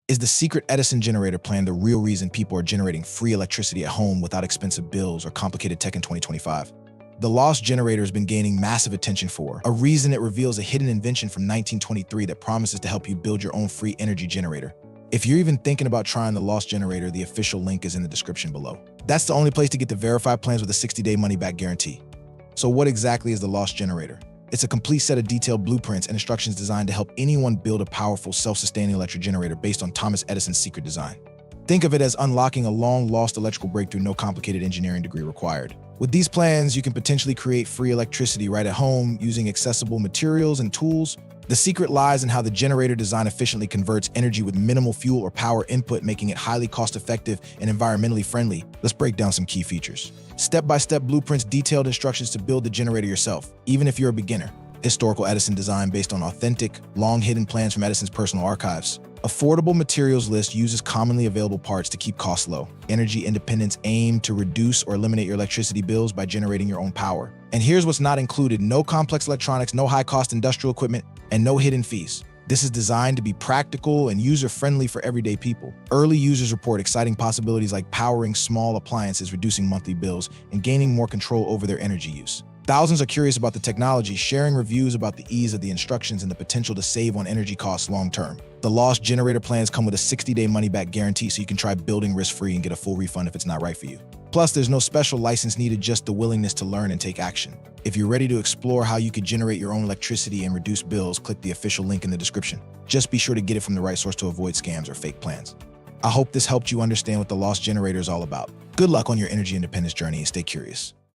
Is the secret Edison generator plan the real reason people are generating free electricity at home without expensive bills or complicated tech in 2025? The lost generator has been gaining massive attention for a reason. It reveals a hidden invention from 1923 that promises to help you build your own free energy generator. If you're even thinking about trying the lost generator, the official link is in the description below. That's the only place to get the verified plans with a 60-day money-back guarantee. So what exactly is the lost generator? It's a complete set of detailed blueprints and instructions designed to help anyone build a powerful, self-sustaining electric generator based on Thomas Edison's secret design. Think of it as unlocking a long-lost electrical breakthrough, no complicated engineering degree required. With these plans, you can potentially create free electricity right at home using accessible materials and tools. The secret lies in how the generator design efficiently converts energy with minimal fuel or power input, making it highly cost-effective and environmentally friendly. Let's break down some key features. Step-by-step blueprints, detailed instructions to build the generator yourself, even if you're a beginner. Historical Edison design based on authentic, long-hidden plans from Edison's personal archives. Affordable materials list uses commonly available parts to keep costs low. Energy independence aim to reduce or eliminate your electricity bills by generating your own power. And here's what's not included: no complex electronics, no high-cost industrial equipment, and no hidden fees. This is designed to be practical and user-friendly for everyday people. Early users report exciting possibilities like powering small appliances, reducing monthly bills, and gaining more control over their energy use. Thousands are curious about the technology, sharing reviews about the ease of the instructions and the potential to save on energy costs long-term. The lost generator plans come with a 60-day money-back guarantee, so you can try building risk-free and get a full refund if it's not right for you. Plus, there's no special license needed, just the willingness to learn and take action. If you're ready to explore how you could generate your own electricity and reduce bills, click the official link in the description. Just be sure to get it from the right source to avoid scams or fake plans. I hope this helped you understand what the lost generator is all about. Good luck on your energy independence journey and stay curious.